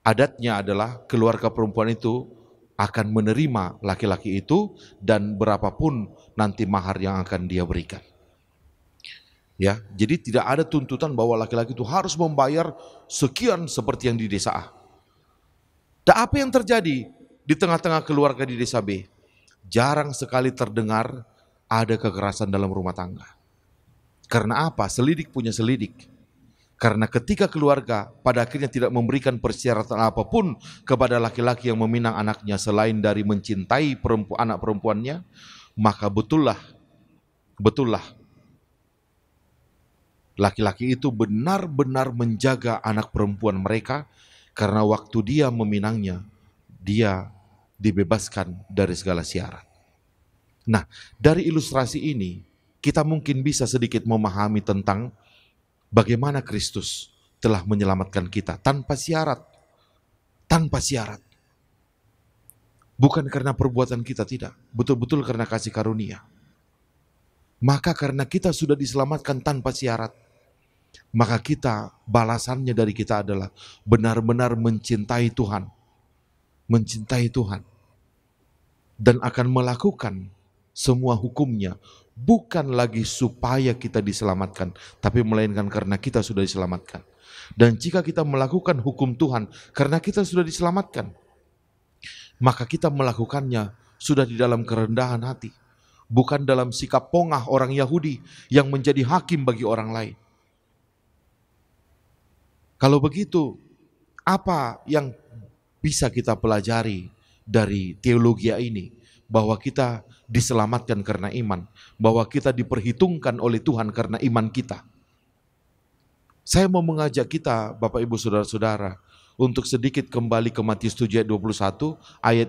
adatnya adalah keluarga perempuan itu akan menerima laki-laki itu dan berapapun nanti mahar yang akan dia berikan. Ya, jadi tidak ada tuntutan bahwa laki-laki itu harus membayar sekian seperti yang di desa A. Dan apa yang terjadi di tengah-tengah keluarga di desa B? Jarang sekali terdengar ada kekerasan dalam rumah tangga. Karena apa? Selidik punya selidik. Karena ketika keluarga pada akhirnya tidak memberikan persyaratan apapun kepada laki-laki yang meminang anaknya selain dari mencintai anak perempuannya, maka betullah laki-laki itu benar-benar menjaga anak perempuan mereka karena waktu dia meminangnya, dia dibebaskan dari segala syarat. Nah, dari ilustrasi ini kita mungkin bisa sedikit memahami tentang bagaimana Kristus telah menyelamatkan kita tanpa syarat. Tanpa syarat. Bukan karena perbuatan kita, tidak. Betul-betul karena kasih karunia. Maka karena kita sudah diselamatkan tanpa syarat, maka kita, balasannya dari kita adalah benar-benar mencintai Tuhan. Mencintai Tuhan. Dan akan melakukan semua hukumnya. Bukan lagi supaya kita diselamatkan, tapi melainkan karena kita sudah diselamatkan. Dan jika kita melakukan hukum Tuhan karena kita sudah diselamatkan, maka kita melakukannya sudah di dalam kerendahan hati. Bukan dalam sikap pongah orang Yahudi yang menjadi hakim bagi orang lain. Kalau begitu, apa yang bisa kita pelajari dari teologi ini? Bahwa kita diselamatkan karena iman, bahwa kita diperhitungkan oleh Tuhan karena iman kita. Saya mau mengajak kita, Bapak Ibu Saudara-saudara, untuk sedikit kembali ke Matius 7 ayat 21, ayat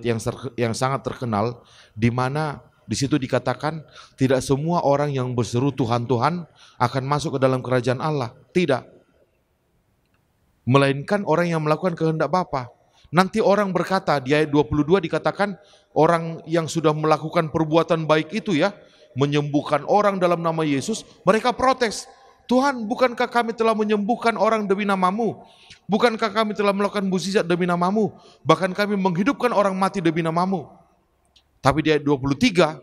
yang sangat terkenal, di mana di situ dikatakan tidak semua orang yang berseru Tuhan Tuhan akan masuk ke dalam kerajaan Allah. Tidak. Melainkan orang yang melakukan kehendak Bapa. Nanti orang berkata, di ayat 22 dikatakan, orang yang sudah melakukan perbuatan baik itu ya, menyembuhkan orang dalam nama Yesus, mereka protes. Tuhan, bukankah kami telah menyembuhkan orang demi namamu? Bukankah kami telah melakukan mukjizat demi namamu? Bahkan kami menghidupkan orang mati demi namamu. Tapi di ayat 23,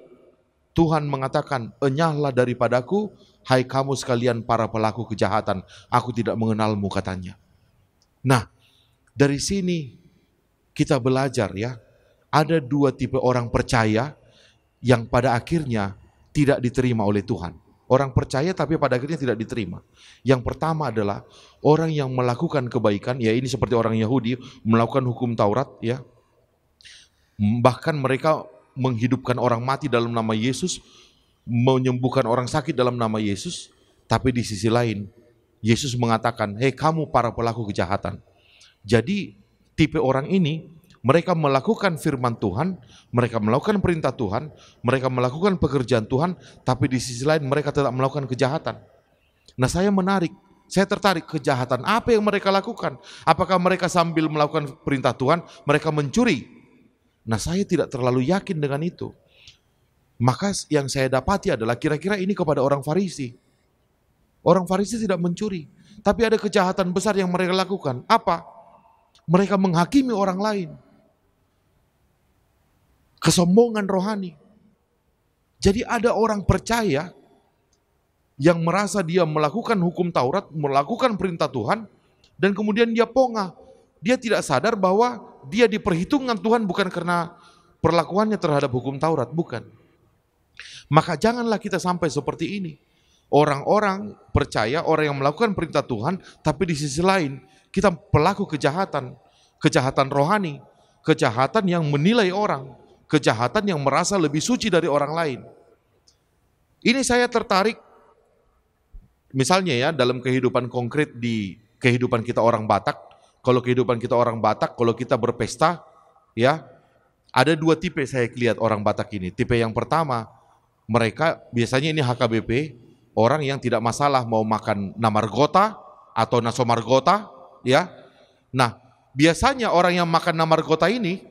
Tuhan mengatakan, enyahlah daripadaku, hai kamu sekalian para pelaku kejahatan, aku tidak mengenalmu katanya. Nah, dari sini kita belajar ya, ada dua tipe orang percaya yang pada akhirnya tidak diterima oleh Tuhan. Orang percaya tapi pada akhirnya tidak diterima. Yang pertama adalah orang yang melakukan kebaikan, ya ini seperti orang Yahudi melakukan hukum Taurat ya. Bahkan mereka menghidupkan orang mati dalam nama Yesus, menyembuhkan orang sakit dalam nama Yesus, tapi di sisi lain Yesus mengatakan, hei kamu para pelaku kejahatan. Jadi tipe orang ini Mereka melakukan firman Tuhan, mereka melakukan perintah Tuhan, mereka melakukan pekerjaan Tuhan, tapi di sisi lain mereka tetap melakukan kejahatan. Nah, saya tertarik kejahatan apa yang mereka lakukan. Apakah mereka sambil melakukan perintah Tuhan, mereka mencuri? Nah, saya tidak terlalu yakin dengan itu. Maka yang saya dapati adalah kira-kira ini kepada orang Farisi. Orang Farisi tidak mencuri, tapi ada kejahatan besar yang mereka lakukan. Apa? Mereka menghakimi orang lain. Kesombongan rohani. Jadi ada orang percaya yang merasa dia melakukan hukum Taurat, melakukan perintah Tuhan, dan kemudian dia pongah. Dia tidak sadar bahwa dia diperhitungkan Tuhan bukan karena perlakuannya terhadap hukum Taurat, bukan. Maka janganlah kita sampai seperti ini. Orang-orang percaya, orang yang melakukan perintah Tuhan, tapi di sisi lain kita pelaku kejahatan, kejahatan rohani, kejahatan yang menilai orang, kejahatan yang merasa lebih suci dari orang lain. Ini saya tertarik, misalnya ya dalam kehidupan konkret di kehidupan kita orang Batak. Kalau kehidupan kita orang Batak, kalau kita berpesta, ya ada dua tipe saya lihat orang Batak ini. Tipe yang pertama, mereka biasanya ini HKBP, orang yang tidak masalah mau makan namargota atau nasomargota, ya. Nah, biasanya orang yang makan namargota ini,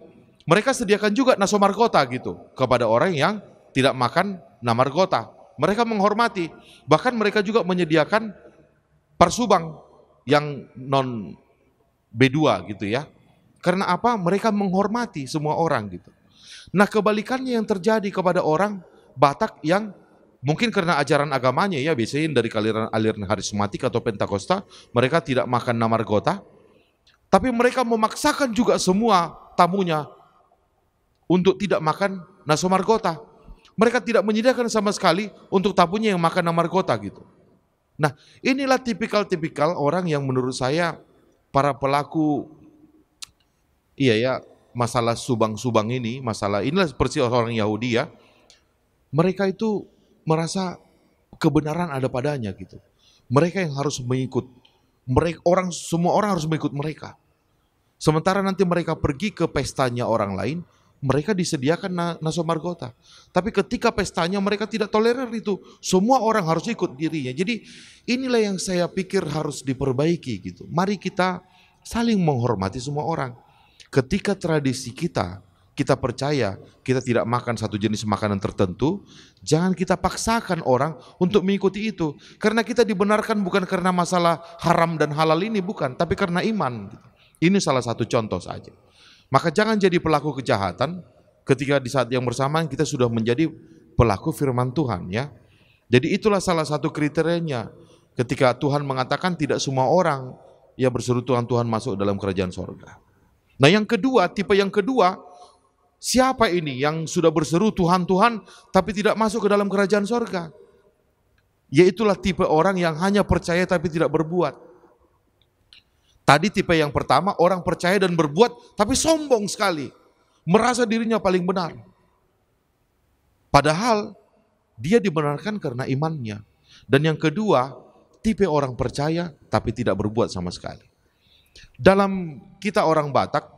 mereka sediakan juga nasomargota gitu kepada orang yang tidak makan namargota. Mereka menghormati, bahkan mereka juga menyediakan persubang yang non B2 gitu ya. Karena apa? Mereka menghormati semua orang gitu. Nah, kebalikannya yang terjadi kepada orang Batak yang mungkin karena ajaran agamanya ya, biasanya dari aliran karismatik atau Pentakosta, mereka tidak makan namargota, tapi mereka memaksakan juga semua tamunya untuk tidak makan nasomargota. Mereka tidak menyediakan sama sekali untuk tamunya yang makan namargota gitu. Nah, inilah tipikal-tipikal orang yang menurut saya para pelaku masalah subang-subang ini, inilah seperti orang Yahudi ya. Mereka itu merasa kebenaran ada padanya gitu. Mereka yang harus mengikut. Semua orang harus mengikut mereka. Sementara nanti mereka pergi ke pestanya orang lain, mereka disediakan nasomargota. Tapi ketika pestanya mereka tidak tolerir itu. Semua orang harus ikut dirinya. Jadi inilah yang saya pikir harus diperbaiki gitu. Mari kita saling menghormati semua orang. Ketika tradisi kita percaya kita tidak makan satu jenis makanan tertentu, jangan kita paksakan orang untuk mengikuti itu. Karena kita dibenarkan bukan karena masalah haram dan halal ini, bukan. Tapi karena iman. Ini salah satu contoh saja. Maka jangan jadi pelaku kejahatan ketika di saat yang bersamaan kita sudah menjadi pelaku firman Tuhan ya. Jadi itulah salah satu kriterianya ketika Tuhan mengatakan tidak semua orang yang berseru Tuhan masuk dalam kerajaan sorga. Nah yang kedua, tipe yang kedua, siapa ini yang sudah berseru Tuhan tapi tidak masuk ke dalam kerajaan sorga? Yaitulah tipe orang yang hanya percaya tapi tidak berbuat. Tadi tipe yang pertama, orang percaya dan berbuat, tapi sombong sekali. Merasa dirinya paling benar. Padahal, dia dibenarkan karena imannya. Dan yang kedua, tipe orang percaya, tapi tidak berbuat sama sekali. Dalam kita orang Batak,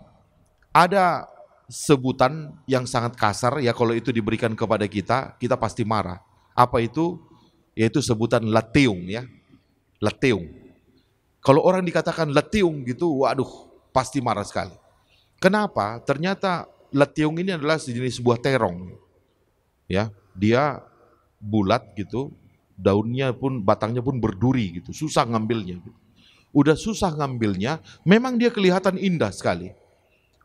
ada sebutan yang sangat kasar, ya kalau itu diberikan kepada kita pasti marah. Apa itu? Yaitu sebutan leteung ya. Leteung. Kalau orang dikatakan letiung gitu, waduh, pasti marah sekali. Kenapa? Ternyata letiung ini adalah sejenis buah terong. Ya, dia bulat gitu, daunnya pun, batangnya pun berduri gitu, susah ngambilnya. Gitu. Udah susah ngambilnya, memang dia kelihatan indah sekali.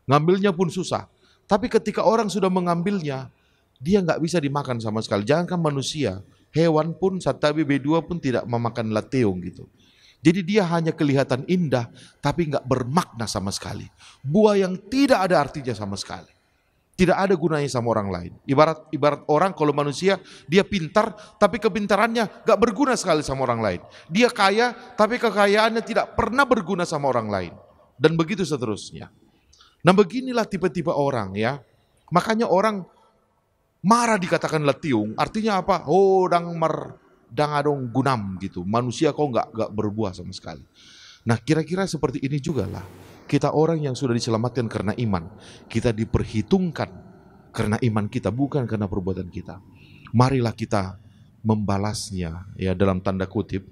Ngambilnya pun susah. Tapi ketika orang sudah mengambilnya, dia nggak bisa dimakan sama sekali. Jangankan manusia, hewan pun, satabi B2 pun tidak memakan letiung gitu. Jadi dia hanya kelihatan indah, tapi nggak bermakna sama sekali. Buah yang tidak ada artinya sama sekali. Tidak ada gunanya sama orang lain. Ibarat orang kalau manusia, dia pintar, tapi kepintarannya nggak berguna sekali sama orang lain. Dia kaya, tapi kekayaannya tidak pernah berguna sama orang lain. Dan begitu seterusnya. Nah beginilah tipe-tipe orang ya. Makanya orang marah dikatakan letiung, artinya apa? Oh, dangadong gunam gitu. Manusia kok nggak berbuah sama sekali. Nah kira-kira seperti ini juga lah. Kita orang yang sudah diselamatkan karena iman. Kita diperhitungkan karena iman kita, bukan karena perbuatan kita. Marilah kita membalasnya, ya, dalam tanda kutip,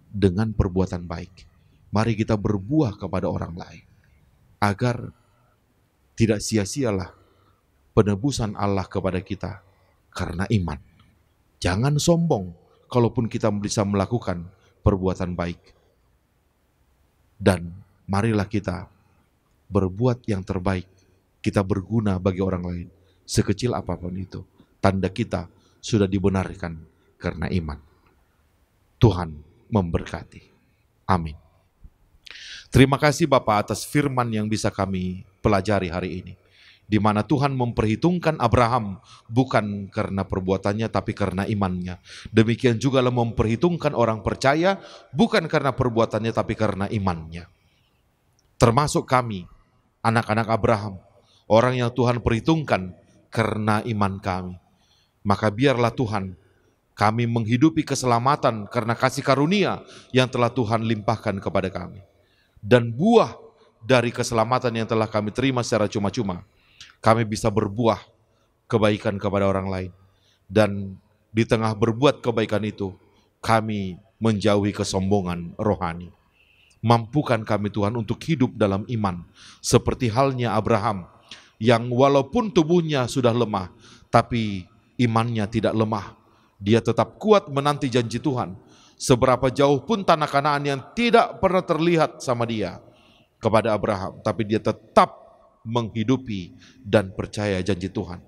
dengan perbuatan baik. Mari kita berbuah kepada orang lain, agar tidak sia-sialah penebusan Allah kepada kita karena iman. Jangan sombong kalaupun kita bisa melakukan perbuatan baik. Dan marilah kita berbuat yang terbaik. Kita berguna bagi orang lain, sekecil apapun itu. Tanda kita sudah dibenarkan karena iman. Tuhan memberkati. Amin. Terima kasih Bapak atas firman yang bisa kami pelajari hari ini, di mana Tuhan memperhitungkan Abraham bukan karena perbuatannya tapi karena imannya. Demikian juga memperhitungkan orang percaya bukan karena perbuatannya tapi karena imannya. Termasuk kami, anak-anak Abraham, orang yang Tuhan perhitungkan karena iman kami. Maka biarlah Tuhan, kami menghidupi keselamatan karena kasih karunia yang telah Tuhan limpahkan kepada kami. Dan buah dari keselamatan yang telah kami terima secara cuma-cuma, kami bisa berbuah kebaikan kepada orang lain. Dan di tengah berbuat kebaikan itu, kami menjauhi kesombongan rohani. Mampukan kami Tuhan untuk hidup dalam iman, seperti halnya Abraham, yang walaupun tubuhnya sudah lemah, tapi imannya tidak lemah. Dia tetap kuat menanti janji Tuhan. Seberapa jauh pun tanah Kanaan yang tidak pernah terlihat sama dia kepada Abraham, tapi dia tetap menghidupi dan percaya janji Tuhan.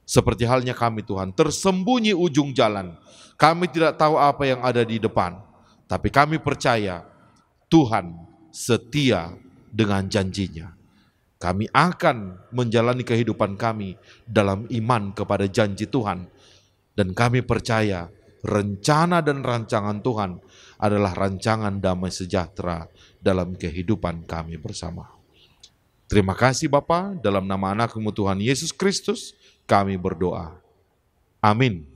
Seperti halnya kami Tuhan, tersembunyi ujung jalan. Kami tidak tahu apa yang ada di depan, tapi kami percaya Tuhan setia dengan janjinya. Kami akan menjalani kehidupan kami dalam iman kepada janji Tuhan. Dan kami percaya rencana dan rancangan Tuhan adalah rancangan damai sejahtera dalam kehidupan kami bersama. Terima kasih Bapa, dalam nama anak-Mu Tuhan Yesus Kristus kami berdoa. Amin.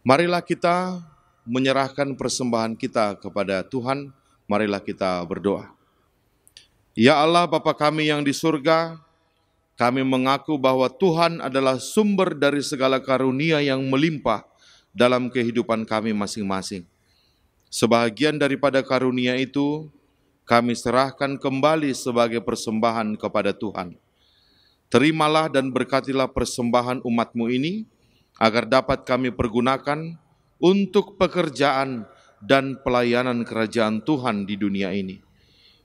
Marilah kita menyerahkan persembahan kita kepada Tuhan. Marilah kita berdoa. Ya Allah Bapa kami yang di surga, kami mengaku bahwa Tuhan adalah sumber dari segala karunia yang melimpah dalam kehidupan kami masing-masing. Sebahagian daripada karunia itu, kami serahkan kembali sebagai persembahan kepada Tuhan. Terimalah dan berkatilah persembahan umat-Mu ini, agar dapat kami pergunakan untuk pekerjaan dan pelayanan kerajaan Tuhan di dunia ini.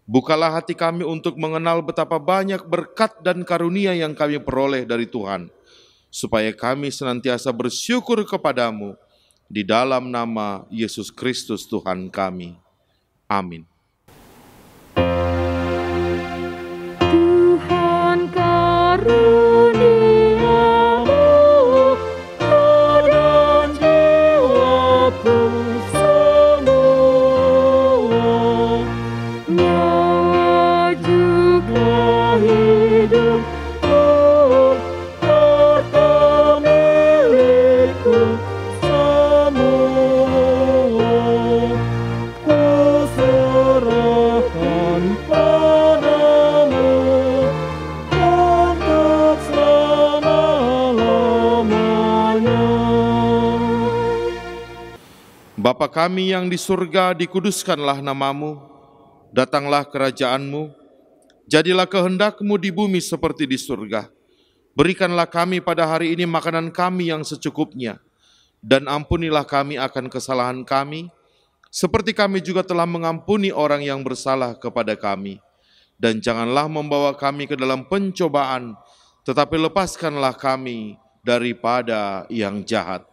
Bukalah hati kami untuk mengenal betapa banyak berkat dan karunia yang kami peroleh dari Tuhan, supaya kami senantiasa bersyukur kepadamu di dalam nama Yesus Kristus Tuhan kami. Amin. Tuhan karuniamu badan jiwaku semua. Bapa kami yang di surga, dikuduskanlah namamu, datanglah kerajaanmu, jadilah kehendak-Mu di bumi seperti di surga. Berikanlah kami pada hari ini makanan kami yang secukupnya, dan ampunilah kami akan kesalahan kami, seperti kami juga telah mengampuni orang yang bersalah kepada kami. Dan janganlah membawa kami ke dalam pencobaan, tetapi lepaskanlah kami daripada yang jahat.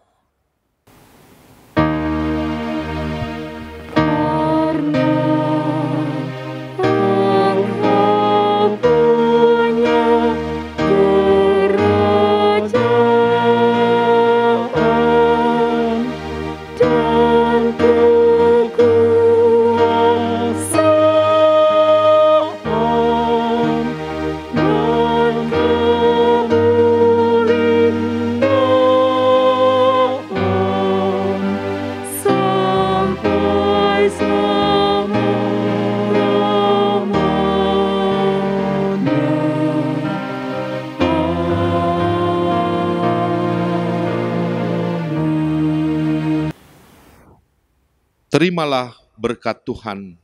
Terimalah berkat Tuhan.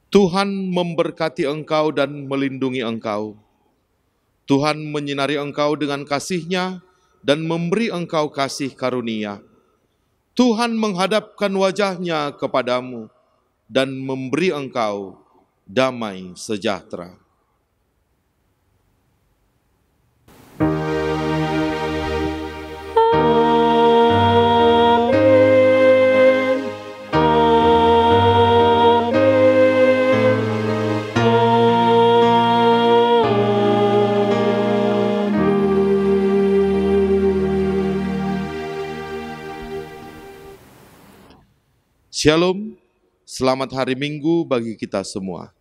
Tuhan memberkati engkau dan melindungi engkau. Tuhan menyinari engkau dengan kasih-Nya dan memberi engkau kasih karunia. Tuhan menghadapkan wajah-Nya kepadamu dan memberi engkau damai sejahtera. Shalom, selamat hari Minggu bagi kita semua.